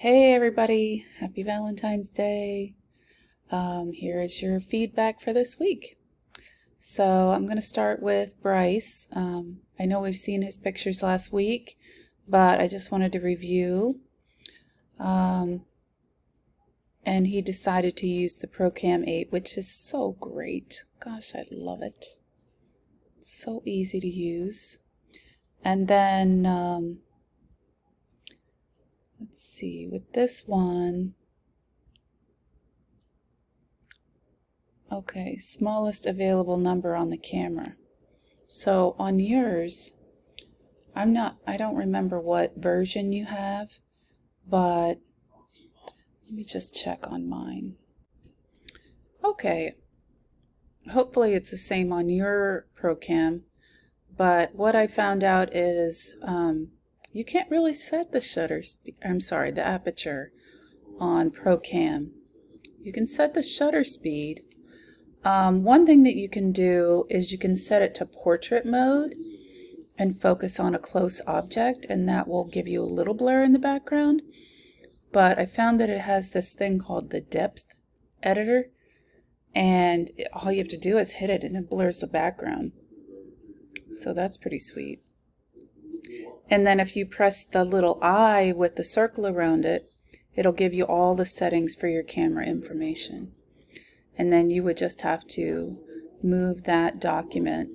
Hey everybody, happy Valentine's Day. Here is your feedback for this week. So I'm going to start with Bryce. I know we've seen his pictures last week, but I just wanted to review. And he decided to use the ProCam 8, which is so great. Gosh, I love it. It's so easy to use. And then, let's see, with this one, okay, smallest available number on the camera. So on yours, I don't remember what version you have, but let me just check on mine. Okay, hopefully it's the same on your ProCam, but what I found out is you can't really set the the aperture on ProCam. You can set the shutter speed. One thing that you can do is you can set it to portrait mode and focus on a close object, and that will give you a little blur in the background. But I found that it has this thing called the depth editor, and all you have to do is hit it and it blurs the background. So that's pretty sweet. And then if you press the little eye with the circle around it, it'll give you all the settings for your camera information. And then you would just have to move that document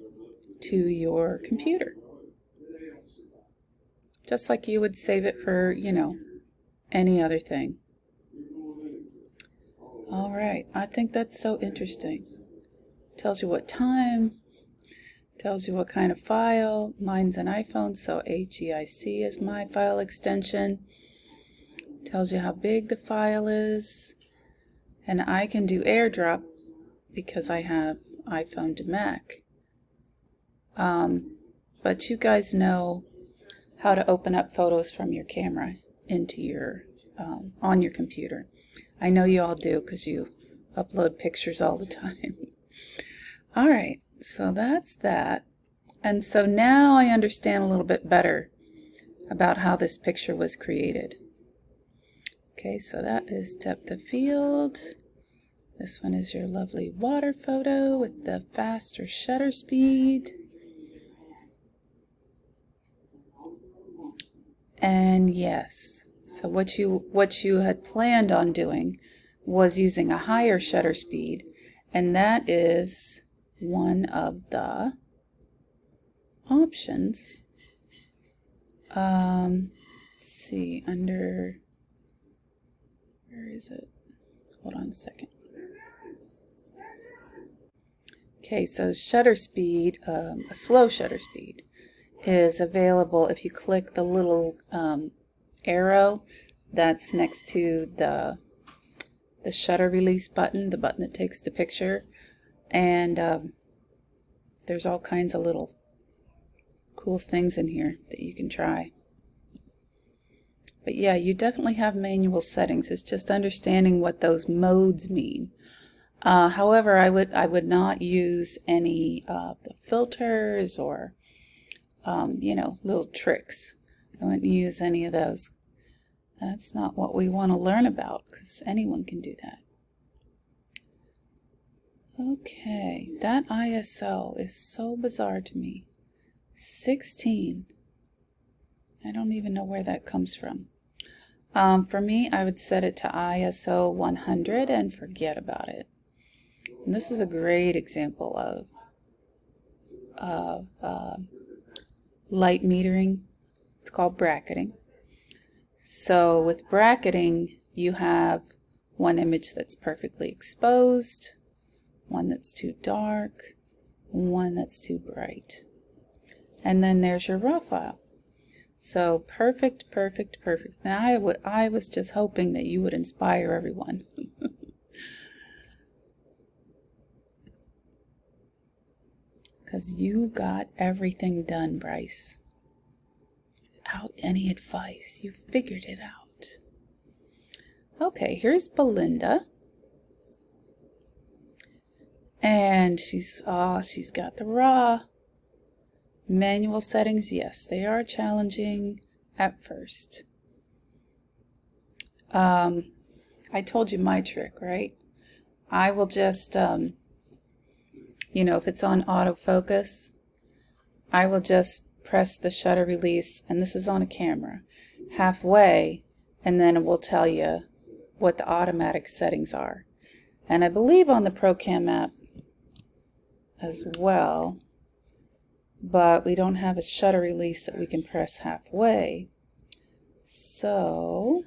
to your computer. Just like you would save it for, any other thing. All right, I think that's so interesting. Tells you what time, tells you what kind of file. Mine's an iPhone, so HEIC is my file extension. Tells you how big the file is. And I can do AirDrop because I have iPhone to Mac. But you guys know how to open up photos from your camera into your on your computer. I know you all do because you upload pictures all the time. All right, so that's that. And so now I understand a little bit better about how this picture was created. Okay, so that is depth of field. This one is your lovely water photo with the faster shutter speed. And yes, so what you had planned on doing was using a higher shutter speed, and that is one of the options. Let's see, under, where is it? Hold on a second. Okay, so shutter speed, a slow shutter speed, is available if you click the little arrow that's next to the shutter release button, the button that takes the picture, and there's all kinds of little cool things in here that you can try. But yeah, you definitely have manual settings. It's just understanding what those modes mean. However, I would not use any of the filters or little tricks. I wouldn't use any of those. That's not what we want to learn about, because anyone can do that. Okay, that ISO is so bizarre to me. 16. I don't even know where that comes from. For me, I would set it to ISO 100 and forget about it. And this is a great example of light metering. It's called bracketing. So with bracketing, you have one image that's perfectly exposed, one that's too dark, one that's too bright. And then there's your raw file. So perfect, perfect, perfect. And I was just hoping that you would inspire everyone. Because you got everything done, Bryce. Without any advice, you figured it out. Okay, here's Belinda. And she's got the raw. Manual settings, yes, they are challenging at first. I told you my trick, right? I will just, you know, if it's on autofocus, I will just press the shutter release, and this is on a camera, halfway, and then it will tell you what the automatic settings are. And I believe on the ProCam app as well, but we don't have a shutter release that we can press halfway. So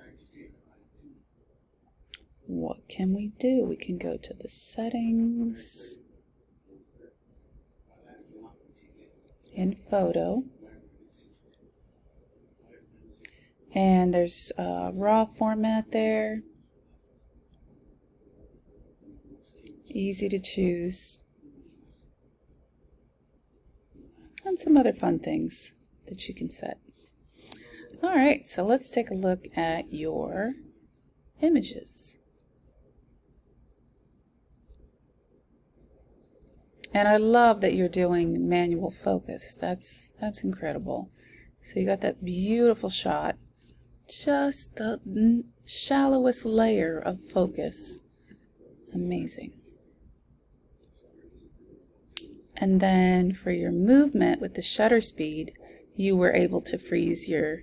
what can we do? We can go to the settings in photo, and there's a raw format there, easy to choose, and some other fun things that you can set. All right, so let's take a look at your images. And I love that you're doing manual focus. That's incredible. So you got that beautiful shot, just the shallowest layer of focus. Amazing. And then for your movement with the shutter speed, you were able to freeze your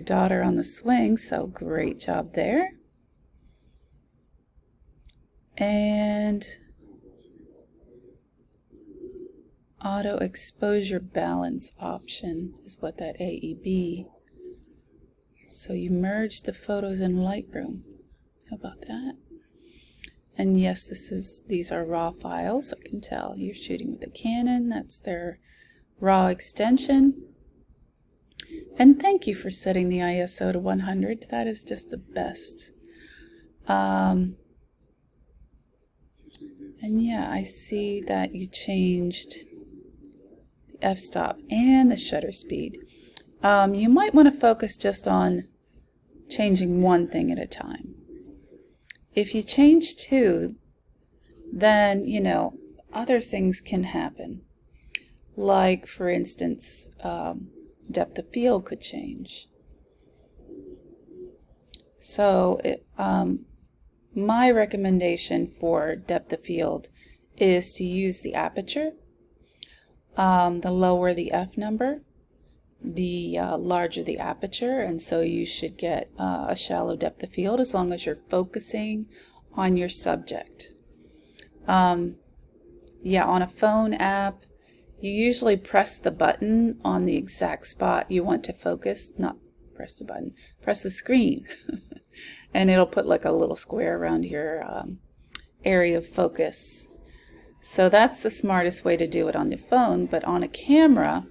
daughter on the swing, so great job there. And auto exposure balance option is what that AEB. So you merge the photos in Lightroom. How about that? And yes, these are raw files. I can tell you're shooting with a Canon. That's their raw extension. And thank you for setting the ISO to 100. That is just the best. And yeah, I see that you changed the f-stop and the shutter speed. You might want to focus just on changing one thing at a time. If you change two, then, you know, other things can happen. Like, for instance, depth of field could change. So my recommendation for depth of field is to use the aperture. The lower the f number, the larger the aperture, and so you should get a shallow depth of field as long as you're focusing on your subject. Yeah, on a phone app, you usually press the button on the exact spot you want to focus, not press the button, press the screen, and it'll put like a little square around your area of focus. So that's the smartest way to do it on the phone, but on a camera,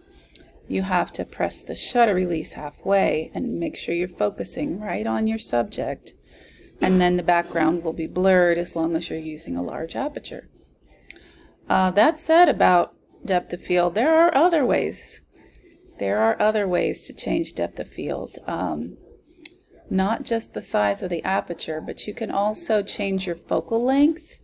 you have to press the shutter release halfway and make sure you're focusing right on your subject, and then the background will be blurred as long as you're using a large aperture. That said about depth of field, there are other ways. There are other ways to change depth of field. Not just the size of the aperture, but you can also change your focal length.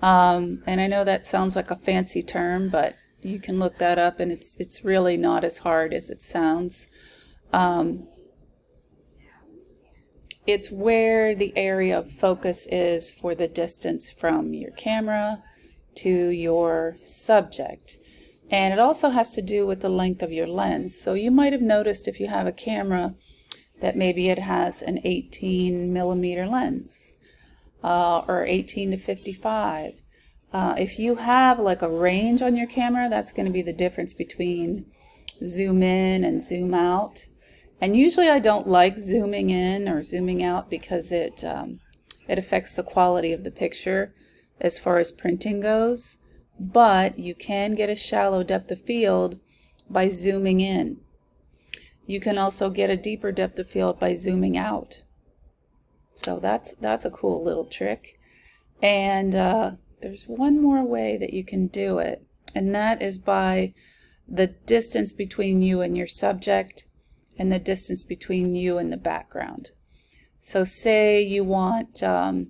And I know that sounds like a fancy term, but you can look that up, and it's really not as hard as it sounds. It's where the area of focus is for the distance from your camera to your subject. And it also has to do with the length of your lens. So you might have noticed if you have a camera that maybe it has an 18 millimeter lens or 18 to 55. If you have like a range on your camera, that's going to be the difference between zoom in and zoom out. And usually I don't like zooming in or zooming out because it affects the quality of the picture as far as printing goes. But you can get a shallow depth of field by zooming in. You can also get a deeper depth of field by zooming out. So that's a cool little trick. And there's one more way that you can do it, and that is by the distance between you and your subject and the distance between you and the background. So say you want the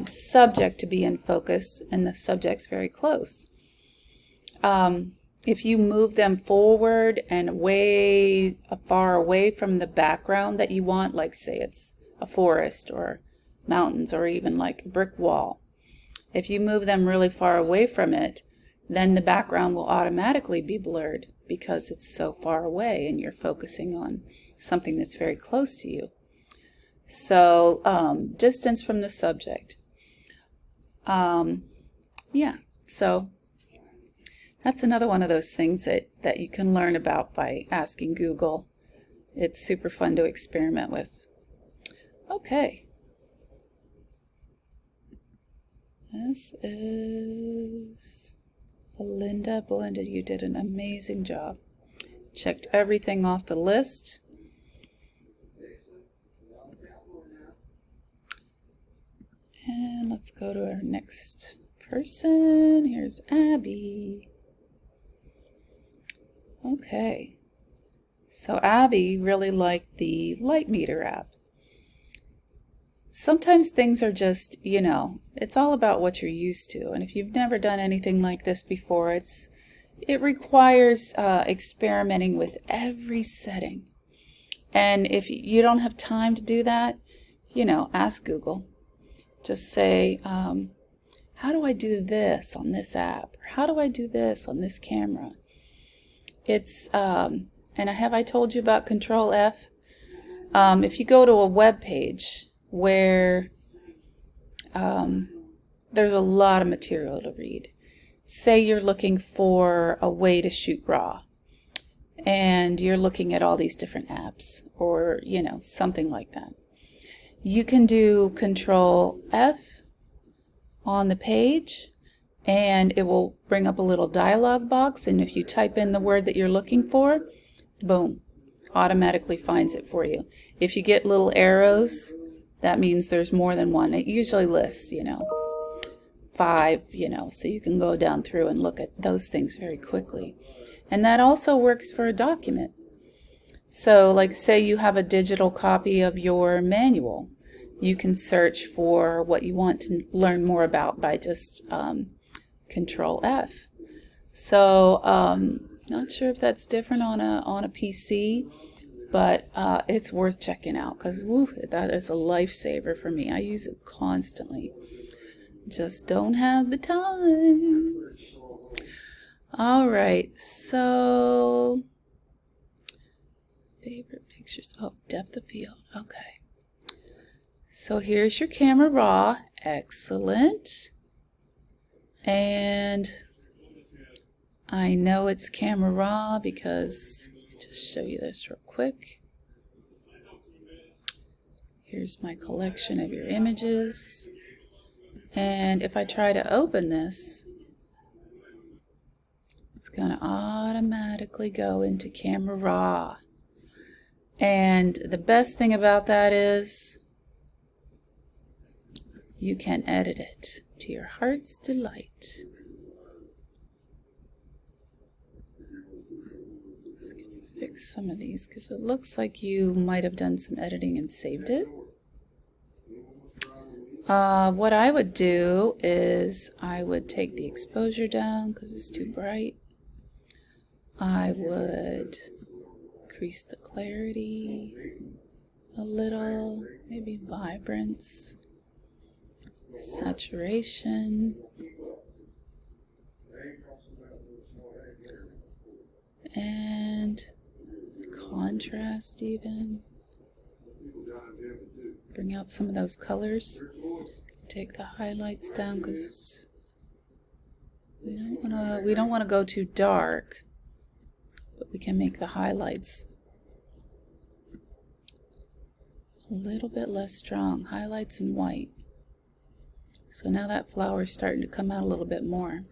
subject to be in focus and the subject's very close. if you move them forward and way far away from the background that you want, like say it's a forest or mountains or even like a brick wall, if you move them really far away from it, then the background will automatically be blurred because it's so far away and you're focusing on something that's very close to you. So distance from the subject. Yeah, so that's another one of those things that you can learn about by asking Google. It's super fun to experiment with. Okay. This is Belinda. Belinda, you did an amazing job. Checked everything off the list. And let's go to our next person. Here's Abby. Okay. So Abby really liked the light meter app. Sometimes things are just, you know, it's all about what you're used to. And if you've never done anything like this before, it requires experimenting with every setting. And if you don't have time to do that, you know, ask Google. Just say, how do I do this on this app? Or how do I do this on this camera? It's, and have I told you about Control F? If you go to a web page where there's a lot of material to read. Say you're looking for a way to shoot RAW, and you're looking at all these different apps, or, you know, something like that. You can do Control F on the page, and it will bring up a little dialog box, and if you type in the word that you're looking for, boom, automatically finds it for you. If you get little arrows, that means there's more than one. It usually lists, you know, 5, you know, so you can go down through and look at those things very quickly. And that also works for a document. So like say you have a digital copy of your manual. You can search for what you want to learn more about by just Control F. So not sure if that's different on a PC, but it's worth checking out because that is a lifesaver for me. I use it constantly. Just don't have the time. All right, so favorite pictures. Oh, depth of field. Okay. So here's your camera raw. Excellent. And I know it's camera raw because let me just show you this real quick. Here's my collection of your images. And if I try to open this, it's going to automatically go into camera raw. And the best thing about that is you can edit it to your heart's delight. Let's fix some of these because it looks like you might have done some editing and saved it. What I would do is I would take the exposure down because it's too bright. I would increase the clarity a little, maybe vibrance, saturation, and contrast even. Bring out some of those colors. Take the highlights down because we don't want to go too dark, but we can make the highlights a little bit less strong. Highlights in white. So now that flower is starting to come out a little bit more.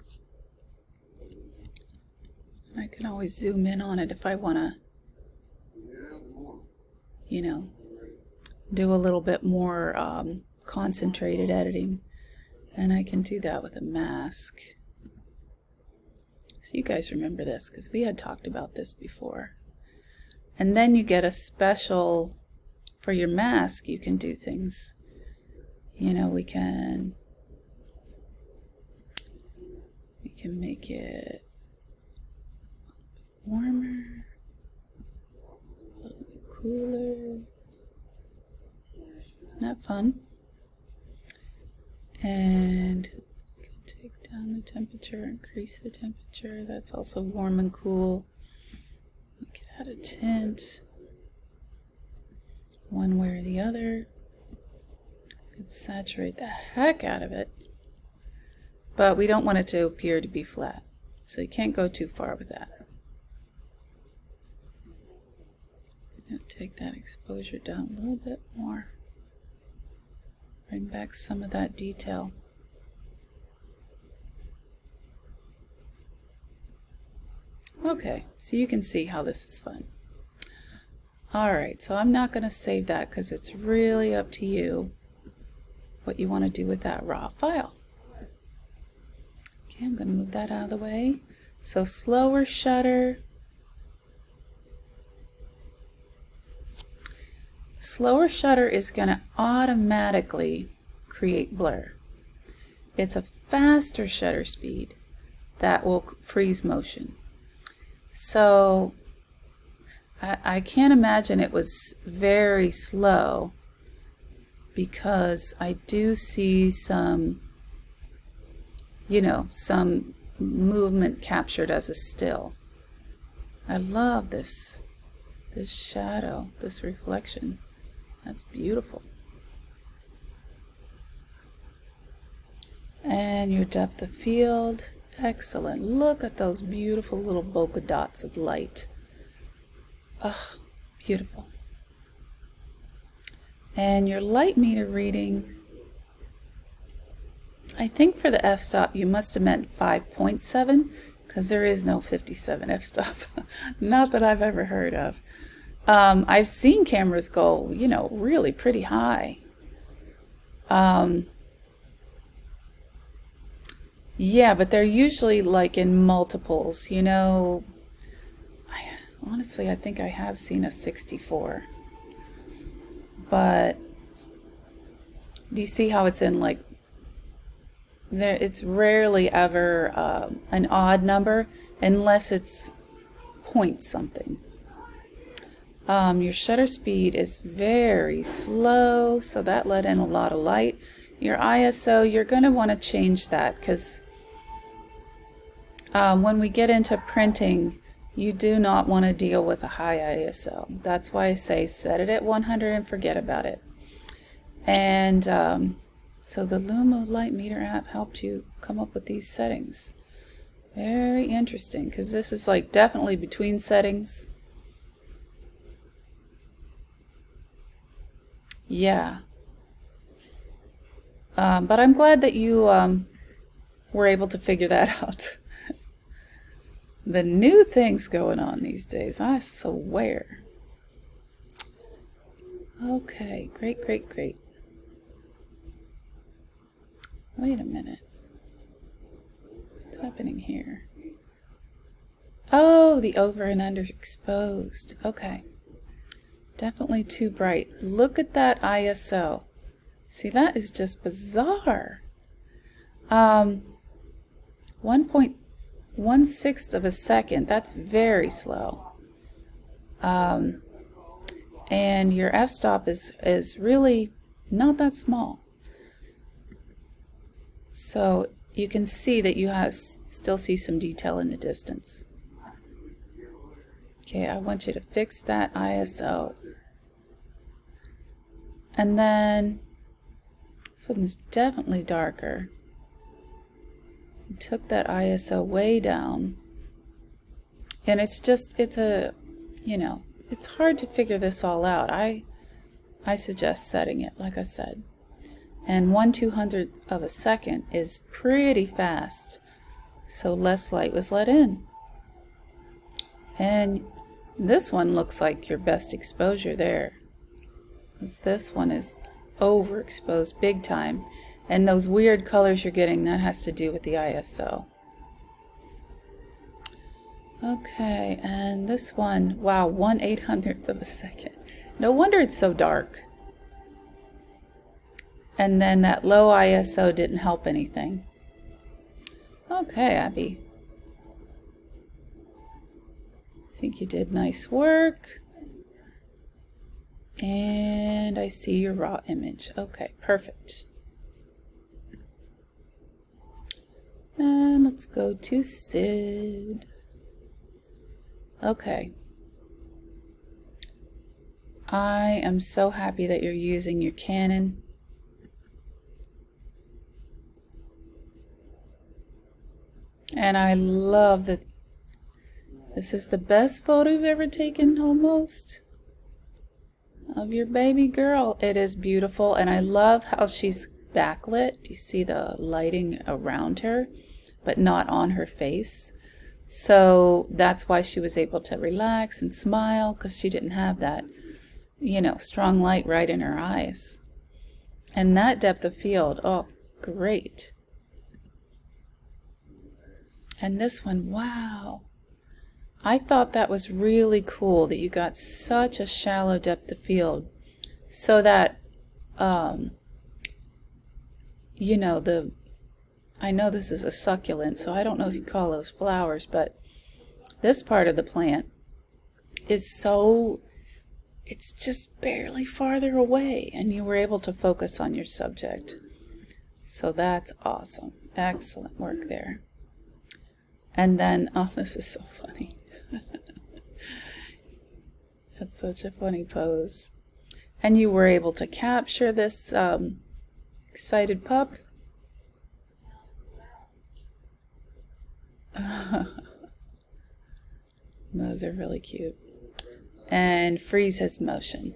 I can always zoom in on it if I want to, you know, do a little bit more concentrated editing, and I can do that with a mask. So you guys remember this because we had talked about this before. And then you get a special, for your mask you can do things, you know, we can make it warmer, a little bit cooler. Isn't that fun? And take down the temperature, increase the temperature. That's also warm and cool. We could add a tint, one way or the other. Could saturate the heck out of it, but we don't want it to appear to be flat, so you can't go too far with that. Now take that exposure down a little bit more. Bring back some of that detail. Okay, so you can see how this is fun. Alright, so I'm not going to save that because it's really up to you what you want to do with that raw file. Okay, I'm going to move that out of the way. So slower shutter. Slower shutter is going to automatically create blur. It's a faster shutter speed that will freeze motion. So I can't imagine it was very slow, because I do see some, you know, some movement captured as a still. I love this shadow, this reflection. That's beautiful. And your depth of field, excellent. Look at those beautiful little bokeh dots of light. Oh, beautiful. And your light meter reading, I think for the f-stop you must have meant 5.7, because there is no 57 f-stop. Not that I've ever heard of. I've seen cameras go, you know, really pretty high. Yeah, but they're usually like in multiples, you know. Honestly, I think I have seen a 64. But do you see how it's in like there? It's rarely ever an odd number unless it's point something. Your shutter speed is very slow, so that let in a lot of light. Your ISO, you're going to want to change that, because when we get into printing, you do not want to deal with a high ISO. That's why I say set it at 100 and forget about it. And so the Lumo Light Meter app helped you come up with these settings. Very interesting, because this is like definitely between settings. Yeah. But I'm glad that you were able to figure that out. The new things going on these days, I swear. Okay, great, great, great. Wait a minute. What's happening here? Oh, the over and underexposed. Okay. Definitely too bright. Look at that ISO. See, that is just bizarre. 1.16 of a second. That's very slow. And your f-stop is really not that small. So you can see that you still see some detail in the distance. Okay, I want you to fix that ISO. And then this one's definitely darker. You took that ISO way down. And it's you know, it's hard to figure this all out. I suggest setting it, like I said. And 1/200th of a second is pretty fast. So less light was let in. And this one looks like your best exposure there. This one is overexposed big time. And those weird colors you're getting, that has to do with the ISO. Okay, and this one, wow, 1/800th of a second. No wonder it's so dark. And then that low ISO didn't help anything. Okay, Abby. I think you did nice work. And I see your raw image. Okay, perfect. And let's go to Sid. Okay. I am so happy that you're using your Canon. And I love that this is the best photo you've ever taken, almost, of your baby girl. It is beautiful, and I love how she's backlit. You see the lighting around her, but not on her face. So that's why she was able to relax and smile, because she didn't have that, you know, strong light right in her eyes. And that depth of field, oh, great. And this one, wow. I thought that was really cool that you got such a shallow depth of field, so that, you know, I know this is a succulent, so I don't know if you call those flowers, but this part of the plant is so, it's just barely farther away, and you were able to focus on your subject. So that's awesome. Excellent work there. And then, oh, this is so funny. That's such a funny pose. And you were able to capture this excited pup. Those are really cute. And freeze his motion.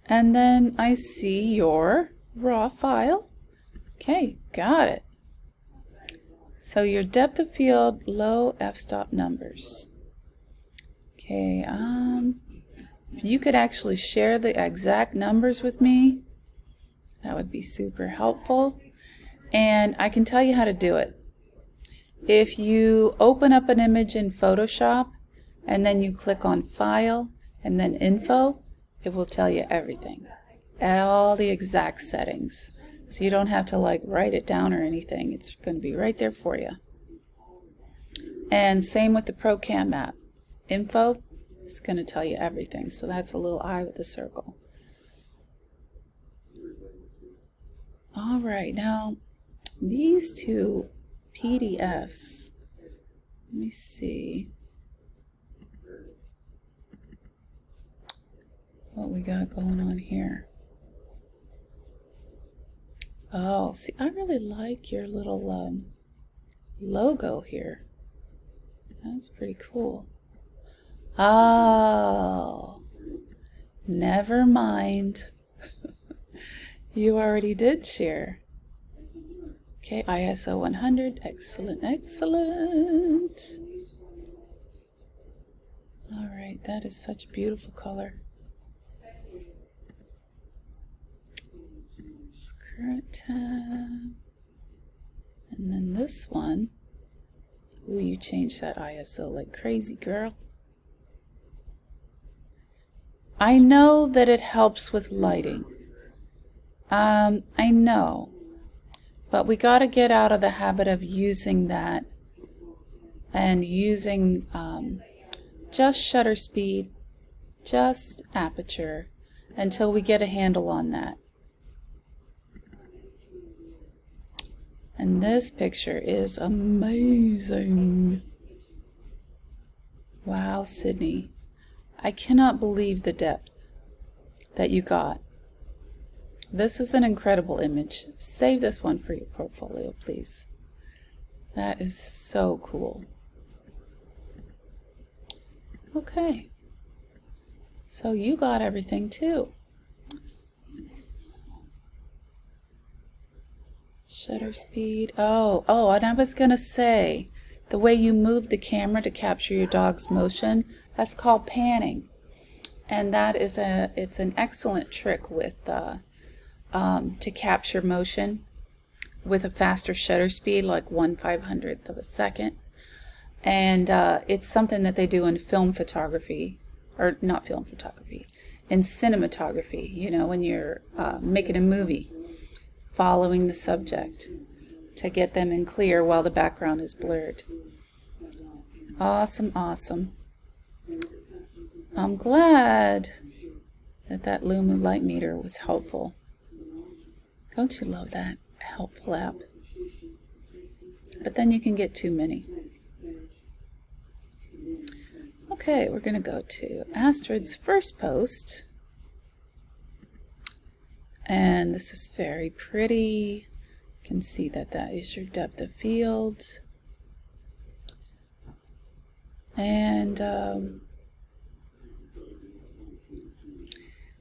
And then I see your raw file. Okay, got it. So your depth of field, low f-stop numbers. Okay, if you could actually share the exact numbers with me, that would be super helpful. And I can tell you how to do it. If you open up an image in Photoshop and then you click on File and then Info, it will tell you everything, all the exact settings. So you don't have to like write it down or anything. It's going to be right there for you. And same with the ProCam app. Info is going to tell you everything. So that's a little eye with the circle. All right, now these two PDFs, let me see what we got going on here. Oh, see, I really like your little logo here. That's pretty cool. Oh, never mind. You already did share. Okay, ISO 100. Excellent, excellent. All right, that is such beautiful color. Current tab. And then this one. Ooh, you changed that ISO like crazy, girl. I know that it helps with lighting. I know. But we got to get out of the habit of using that and using just shutter speed, just aperture, until we get a handle on that. And this picture is amazing. Wow, Sydney. I cannot believe the depth that you got. This is an incredible image. Save this one for your portfolio, please. That is so cool. Okay. So you got everything too. Shutter speed. Oh, and I was going to say, the way you move the camera to capture your dog's motion, that's called panning. And that is it's an excellent trick with to capture motion with a faster shutter speed, like 1/500th of a second. And it's something that they do in film photography, or not film photography, in cinematography, you know, when you're making a movie, following the subject to get them in clear while the background is blurred. Awesome, awesome. I'm glad that Lumu light meter was helpful. Don't you love that helpful app? But then you can get too many. Okay, we're going to go to Astrid's first post. And this is very pretty. You can see that that is your depth of field. And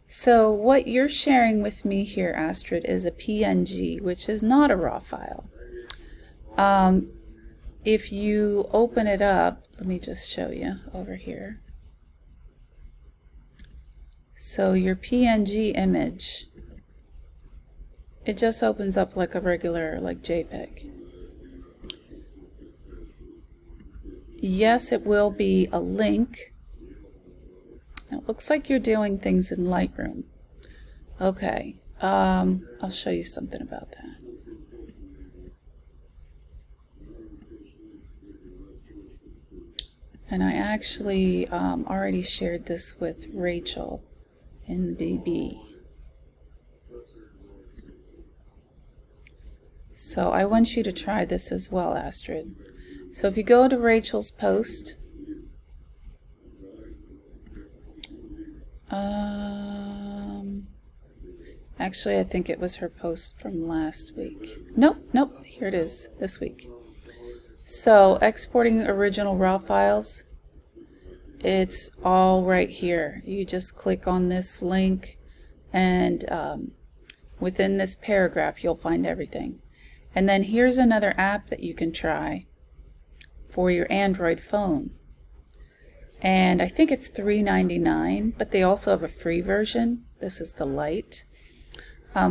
so what you're sharing with me here, Astrid, is a PNG, which is not a raw file. If you open it up, let me just show you over here. So your PNG image, it just opens up like a regular, like JPEG. Yes, it will be a link. It looks like you're doing things in Lightroom. Okay, I'll show you something about that. And I actually already shared this with Rachel in DB. So I want you to try this as well, Astrid. So if you go to Rachel's post, actually I think it was her post from last week. Nope, here it is, this week. So exporting original raw files, it's all right here. You just click on this link and within this paragraph you'll find everything. And then here's another app that you can try for your Android phone. And I think it's $3.99, but they also have a free version. This is the Lite.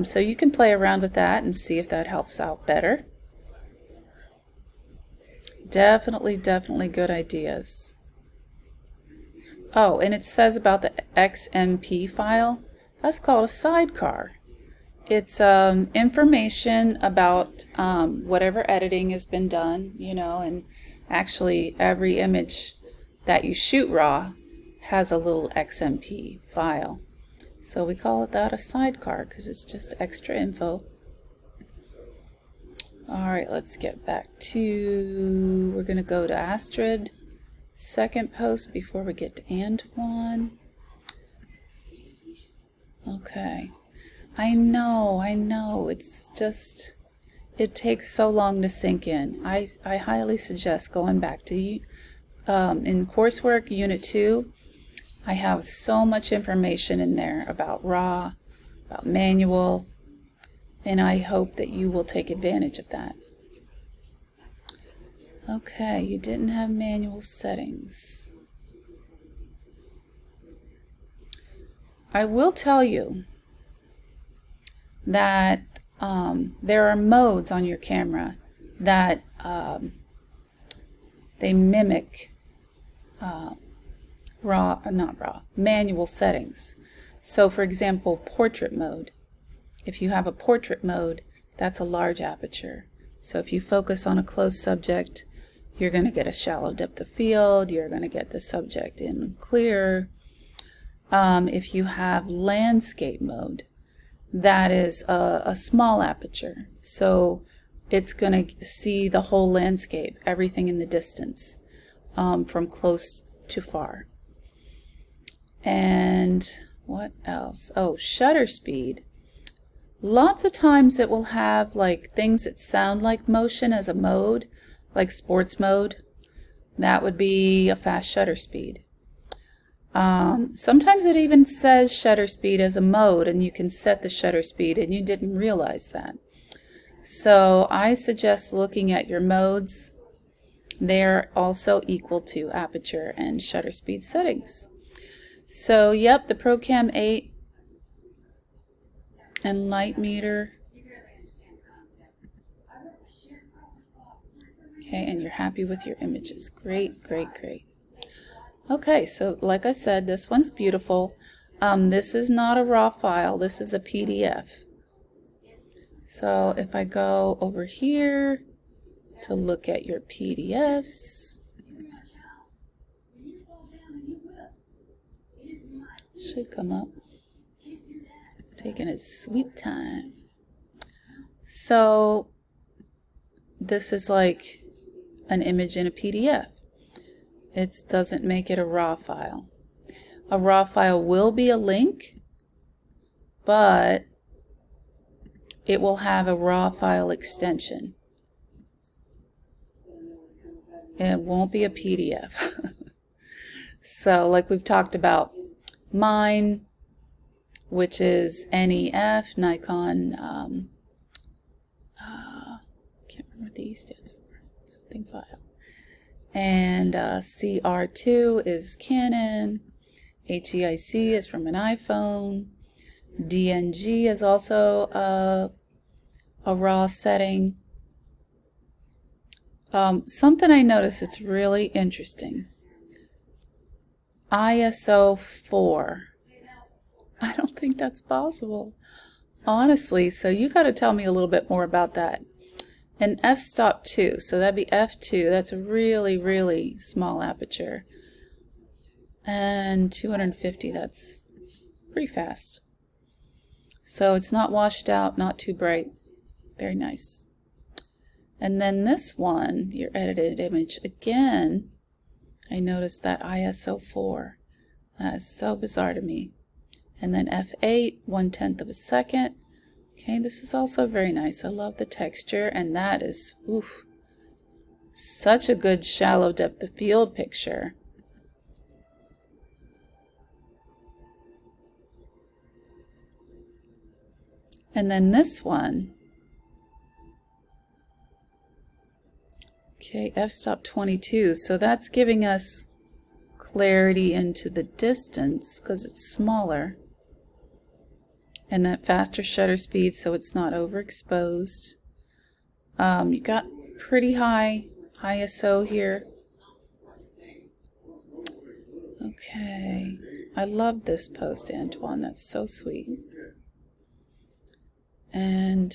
So you can play around with that and see if that helps out better. Definitely good ideas. Oh, and it says about the XMP file. That's called a sidecar. It's information about whatever editing has been done, you know, and actually every image that you shoot raw has a little XMP file. So we call it that a sidecar because it's just extra info. Alright, let's get back to, we're going to go to Astrid, second post before we get to Antoine. Okay. I know, it's just, it takes so long to sink in. I highly suggest going back to, in coursework, Unit 2, I have so much information in there about raw, about manual, and I hope that you will take advantage of that. Okay, you didn't have manual settings. I will tell you that there are modes on your camera that they mimic manual settings. So for example, portrait mode. If you have a portrait mode, that's a large aperture. So if you focus on a close subject, you're going to get a shallow depth of field, you're going to get the subject in clear. If you have landscape mode, that is a small aperture. So it's going to see the whole landscape, everything in the distance, from close to far. And what else? Oh, shutter speed. Lots of times it will have like things that sound like motion as a mode, like sports mode. That would be a fast shutter speed. Sometimes it even says shutter speed as a mode, and you can set the shutter speed and you didn't realize that. So I suggest looking at your modes. They're also equal to aperture and shutter speed settings. So yep, the ProCam 8 and light meter. Okay, and you're happy with your images. Great. Okay, so like I said, this one's beautiful. This is not a raw file, this is a PDF. So if I go over here to look at your PDFs, should come up. It's taking its sweet time. So this is like an image in a PDF. It doesn't make it a raw file. A raw file will be a link, but it will have a raw file extension. It won't be a PDF. So like we've talked about, mine, which is NEF, Nikon, can't remember what the E stands for, something file. And CR2 is Canon, HEIC is from an iPhone, DNG is also a raw setting. Something I noticed that's really interesting. ISO 4. I don't think that's possible, honestly. So you got to tell me a little bit more about that. And f-stop 2, so that'd be f2. That's a really, really small aperture. And 250, that's pretty fast. So it's not washed out, not too bright. Very nice. And then this one, your edited image, again, I noticed that ISO 4. That is so bizarre to me. And then f8, 1/10 of a second. Okay, this is also very nice. I love the texture, and that is, oof, such a good shallow depth of field picture. And then this one, okay, f-stop 22, so that's giving us clarity into the distance because it's smaller. And that faster shutter speed, so it's not overexposed. You got pretty high ISO here. Okay, I love this post, Antoine. That's so sweet. And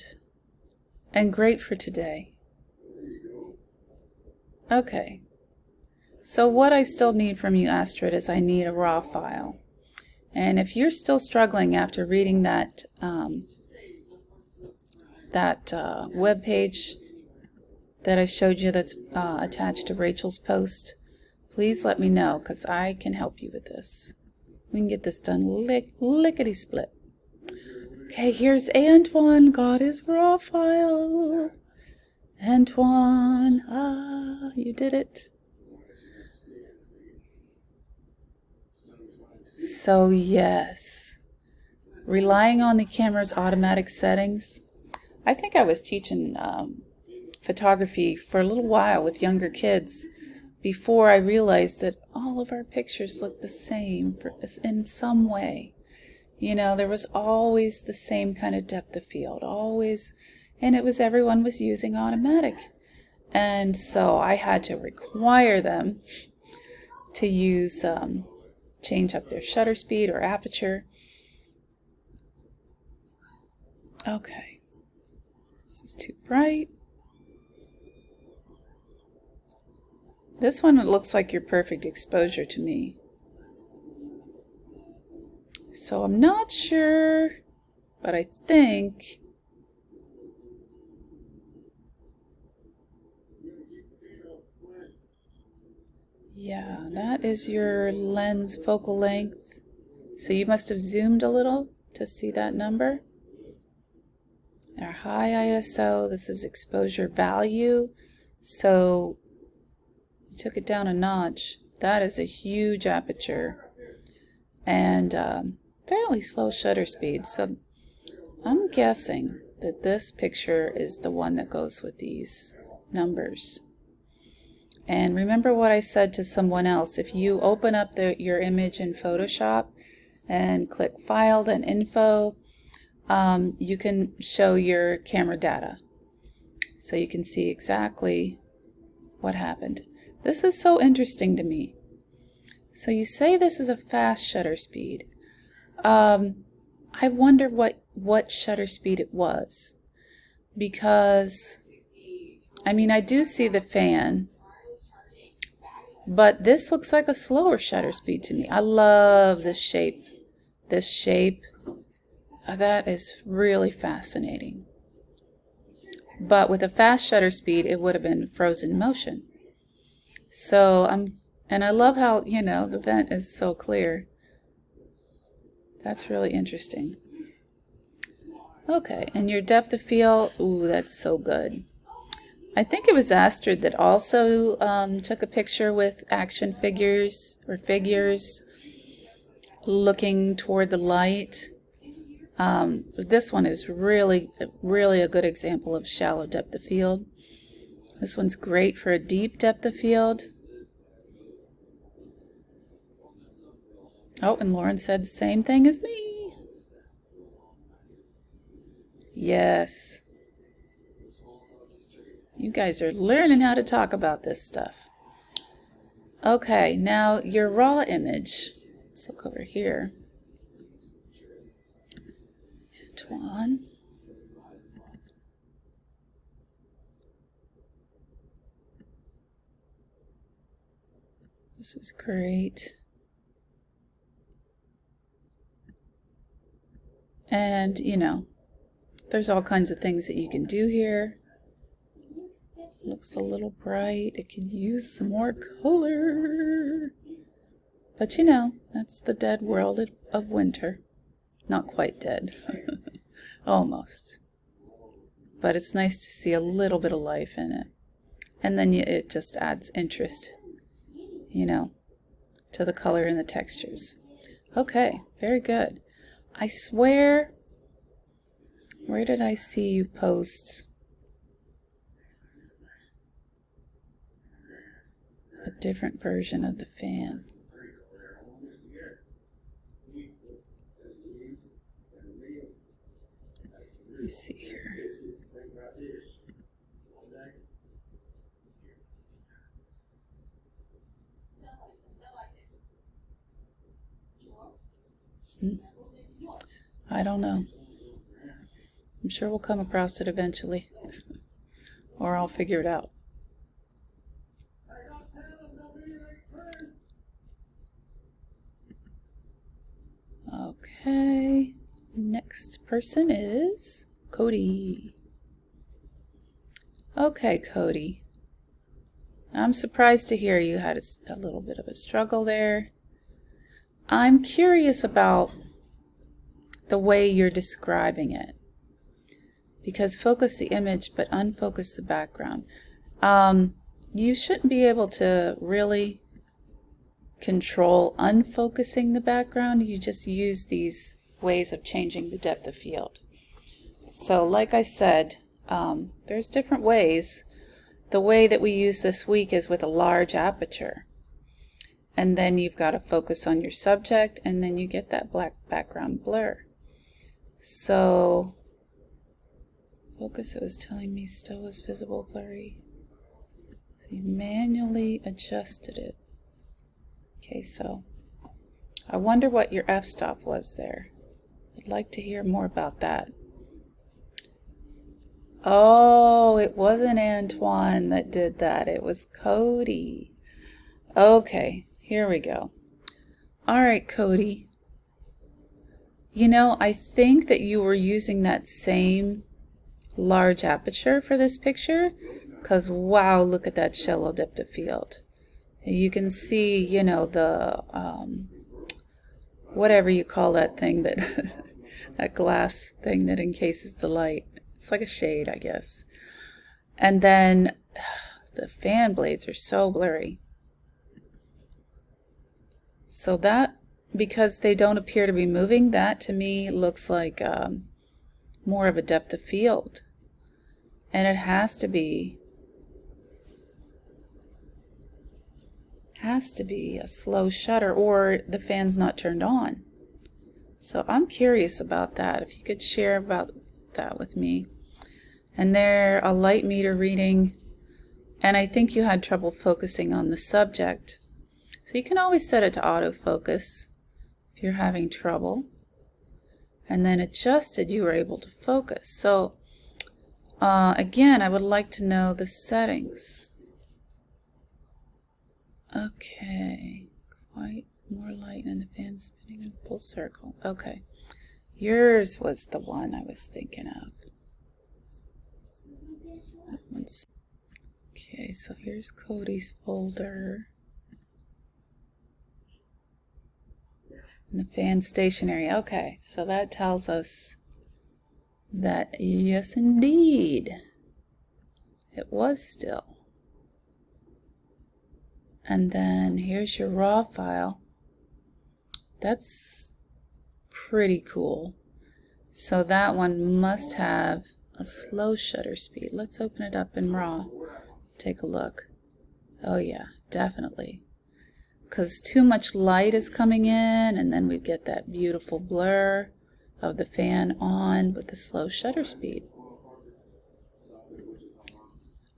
great for today. Okay, so what I still need from you, Astrid, is I need a raw file. And if you're still struggling after reading that web page that I showed you that's attached to Rachel's post, please let me know, because I can help you with this. We can get this done lickety-split. Okay, here's Antoine got his raw file. Antoine, you did it. So yes, relying on the camera's automatic settings. I think I was teaching photography for a little while with younger kids before I realized that all of our pictures look the same in some way. You know, there was always the same kind of depth of field, always, and it was everyone was using automatic. And so I had to require them to use change up their shutter speed or aperture. Okay, this is too bright. This one, it looks like your perfect exposure to me. So I'm not sure, but I think yeah, that is your lens focal length. So you must have zoomed a little to see that number. Our high ISO, this is exposure value. So you took it down a notch. That is a huge aperture and fairly slow shutter speed. So I'm guessing that this picture is the one that goes with these numbers. And remember what I said to someone else. If you open up your image in Photoshop and click File, then Info, you can show your camera data. So you can see exactly what happened. This is so interesting to me. So you say this is a fast shutter speed. I wonder what shutter speed it was. Because, I mean, I do see the fan. But this looks like a slower shutter speed to me. I love this shape this shape. That is really fascinating. But with a fast shutter speed, it would have been frozen motion. So and I love how, you know, the vent is so clear. That's really interesting. Okay, and your depth of field, ooh, that's so good. I think it was Astrid that also took a picture with action figures or figures looking toward the light. This one is really a good example of shallow depth of field. This one's great for a deep depth of field. Oh, and Lauren said the same thing as me. Yes. You guys are learning how to talk about this stuff. Okay, now your raw image. Let's look over here. Antoine. This is great. And, you know, there's all kinds of things that you can do here. Looks a little bright. It could use some more color. But, you know, that's the dead world of winter. Not quite dead. Almost. But it's nice to see a little bit of life in it. And then it just adds interest, you know, to the color and the textures. Okay, very good. I swear, where did I see you post a different version of the fan? Let me see here. I don't know. I'm sure we'll come across it eventually. Or I'll figure it out. Okay. Next person is Cody. Okay, Cody. I'm surprised to hear you had a little bit of a struggle there. I'm curious about the way you're describing it, because focus the image but unfocus the background. You shouldn't be able to really control unfocusing the background. You just use these ways of changing the depth of field. So like I said, there's different ways. The way that we use this week is with a large aperture. And then you've got to focus on your subject, and then you get that black background blur. So, focus, it was telling me still was visible blurry. So you manually adjusted it. Okay, so I wonder what your f-stop was there. I'd like to hear more about that. Oh, it wasn't Antoine that did that. It was Cody. Okay, here we go. All right, Cody. You know, I think that you were using that same large aperture for this picture, because wow, look at that shallow depth of field. You can see, you know, the whatever you call that thing that that glass thing that encases the light. It's like a shade, I guess. And then the fan blades are so blurry. So that, because they don't appear to be moving, that to me looks like more of a depth of field. And it has to be a slow shutter, or the fan's not turned on. So I'm curious about that. If you could share about that with me. And there, a light meter reading, and I think you had trouble focusing on the subject. So you can always set it to autofocus if you're having trouble. And then adjusted, you were able to focus. So again, I would like to know the settings. Okay, quite More light and the fan spinning in full circle. Okay. Yours was the one I was thinking of. Okay, so here's Cody's folder. And the fan stationary. Okay, so that tells us that yes indeed it was still. And then here's your raw file. That's pretty cool. So that one must have a slow shutter speed. Let's open it up in raw. Take a look. Oh yeah, definitely. Because too much light is coming in, and then we get that beautiful blur of the fan on with the slow shutter speed.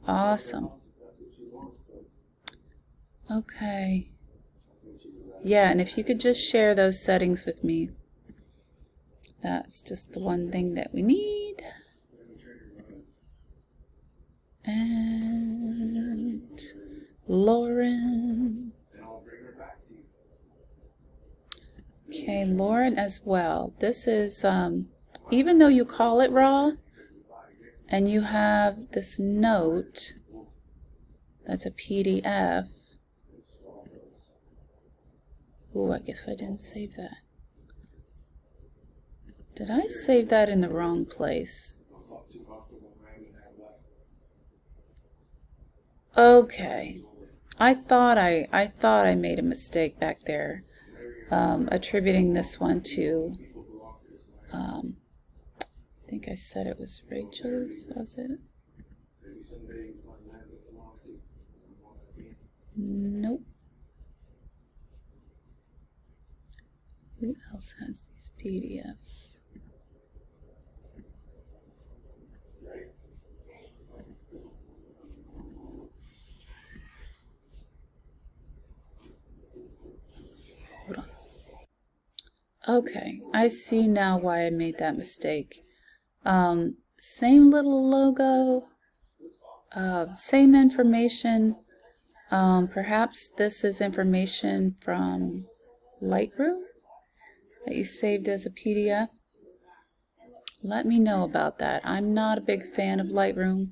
Awesome. Okay. Yeah, and if you could just share those settings with me. That's just the one thing that we need. And Lauren. Okay, Lauren as well. This is, even though you call it raw, and you have this note, that's a PDF. Ooh, I guess I didn't save that. Did I save that in the wrong place? Okay. I thought I made a mistake back there, attributing this one to, I think I said it was Rachel's, was it? Nope. Who else has these PDFs? Hold on. Okay, I see now why I made that mistake. Same little logo, same information. Perhaps this is information from Lightroom that you saved as a PDF. Let me know about that. I'm not a big fan of Lightroom,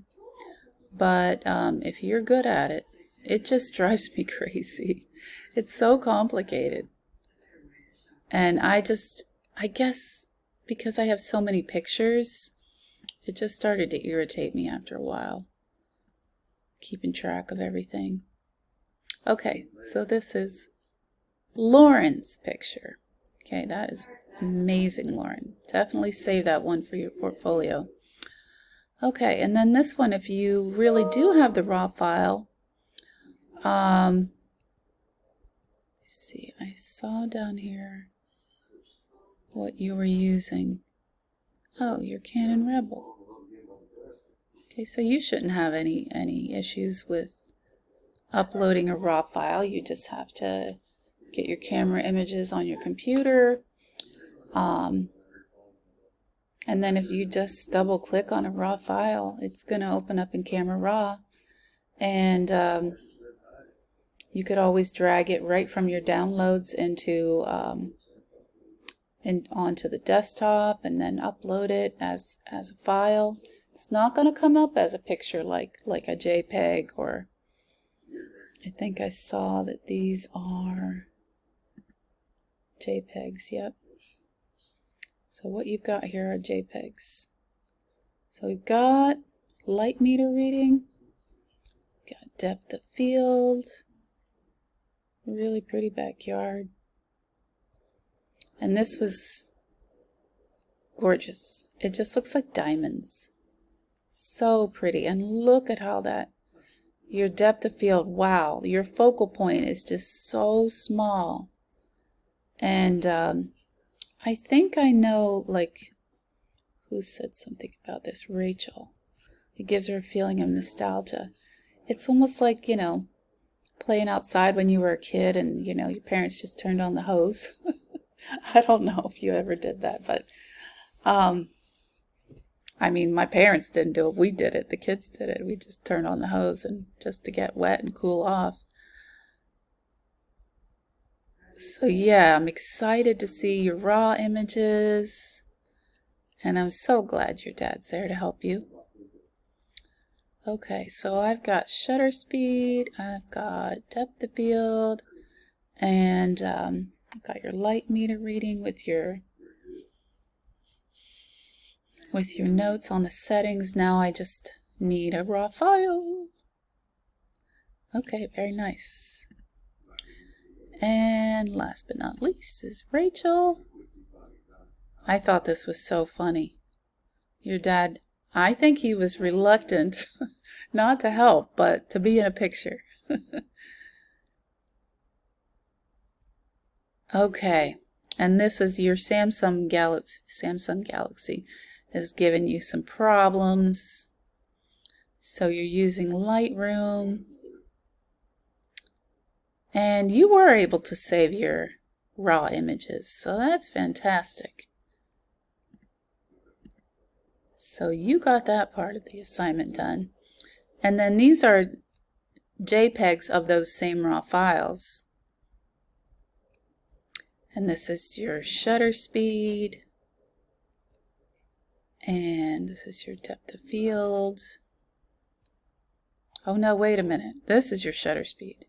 but if you're good at it, it just drives me crazy. It's so complicated. And I guess because I have so many pictures, it just started to irritate me after a while, keeping track of everything. Okay, so this is Lauren's picture. Okay, that is amazing, Lauren. Definitely save that one for your portfolio. Okay, and then this one, if you really do have the raw file, let's see, I saw down here what you were using. Oh, your Canon Rebel. Okay, so you shouldn't have any issues with uploading a raw file. You just have to get your camera images on your computer. And then if you just double click on a raw file, it's going to open up in Camera Raw. And you could always drag it right from your downloads into onto the desktop and then upload it as a file. It's not going to come up as a picture like a JPEG, or I think I saw that these are JPEGs. Yep. So what you've got here are JPEGs. So we've got light meter reading, got depth of field, really pretty backyard. And this was gorgeous. It just looks like diamonds. So pretty. And look at how your depth of field, wow, your focal point is just so small. And I think I know, like, who said something about this? Rachel. It gives her a feeling of nostalgia. It's almost like, you know, playing outside when you were a kid and, you know, your parents just turned on the hose. I don't know if you ever did that, but I mean, my parents didn't do it. We did it. The kids did it. We just turned on the hose and just to get wet and cool off. So yeah, I'm excited to see your raw images, and I'm so glad your dad's there to help you. Okay, so I've got shutter speed, I've got depth of field, and I've got your light meter reading with your notes on the settings. Now I just need a raw file. Okay, very nice. And last but not least is Rachel. I thought this was so funny. Your dad, I think he was reluctant not to help, but to be in a picture. Okay, and this is your Samsung Galaxy has given you some problems. So you're using Lightroom, and you were able to save your raw images, so that's fantastic. So you got that part of the assignment done. And then these are JPEGs of those same raw files. And this is your shutter speed. And this is your depth of field. Oh no, wait a minute. This is your shutter speed.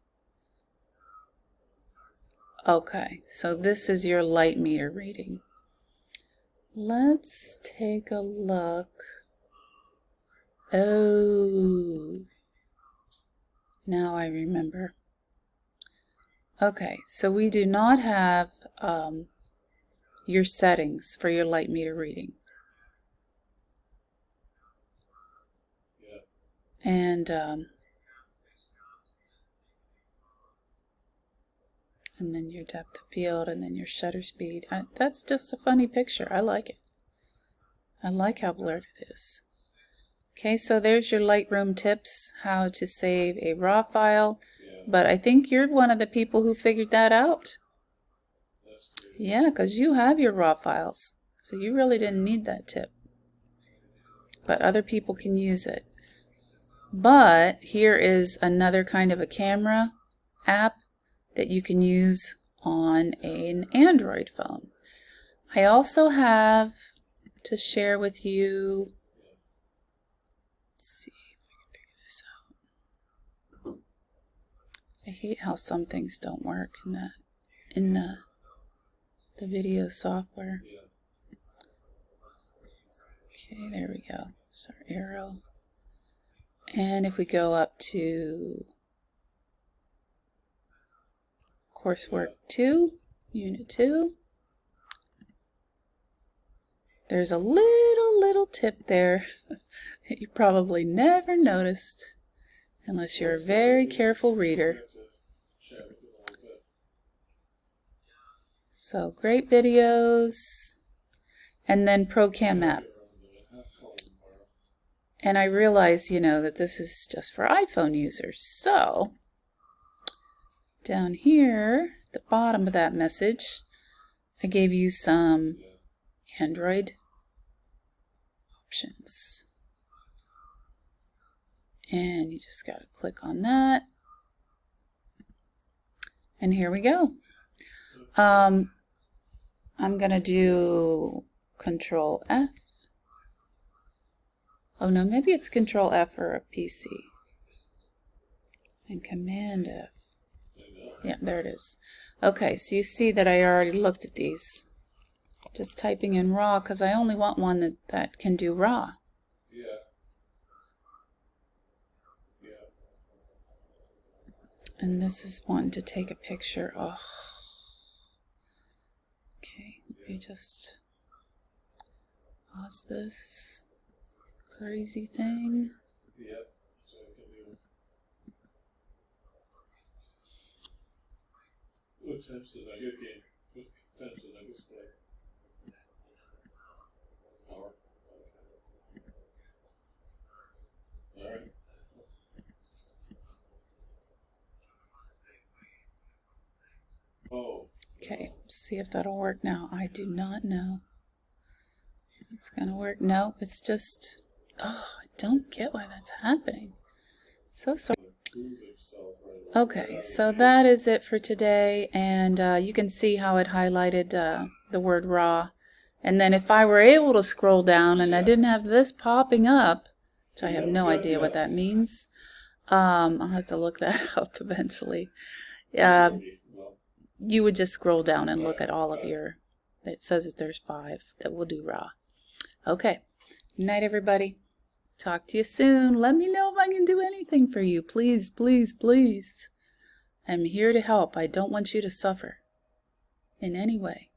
Okay, so this is your light meter reading. Let's take a look. Oh, now I remember. Okay, so we do not have your settings for your light meter reading. And then your depth of field, and then your shutter speed. That's just a funny picture. I like it. I like how blurred it is. Okay, so there's your Lightroom tips, how to save a raw file. But I think you're one of the people who figured that out. Yeah, because you have your raw files. So you really didn't need that tip. But other people can use it. But here is another kind of a camera app that you can use on an Android phone. I also have to share with you, let's see if I can figure this out. I hate how some things don't work in the video software. Okay, there we go. There's our arrow. And if we go up to coursework 2, unit 2, there's a little tip there that you probably never noticed unless you're a very careful reader. So great videos, and then ProCam app. And I realize, you know, that this is just for iPhone users. So down here, at the bottom of that message, I gave you some Android options. And you just got to click on that. And here we go. I'm going to do Control F. Oh no, maybe it's Control F for a PC. And Command F. Yeah, there it is. Okay, so you see that I already looked at these. Just typing in RAW because I only want one that can do RAW. And this is one to take a picture. Oh. Okay, let me just pause this crazy thing. What times did I get game? What times did I display? Hour. All right. Oh. Okay, see if that'll work now. I do not know. It's gonna work. No, it's just, oh, I don't get why that's happening. So sorry. prove himself right away. Okay, so that is it for today, and you can see how it highlighted the word raw. And then if I were able to scroll down and I didn't have this popping up, which I have no idea what that means, I'll have to look that up eventually. Well, You would just scroll down and look at all of your, it says that there's 5 that will do raw. Okay, good night everybody. Talk to you soon. Let me know if I can do anything for you. Please, please, please. I'm here to help. I don't want you to suffer in any way.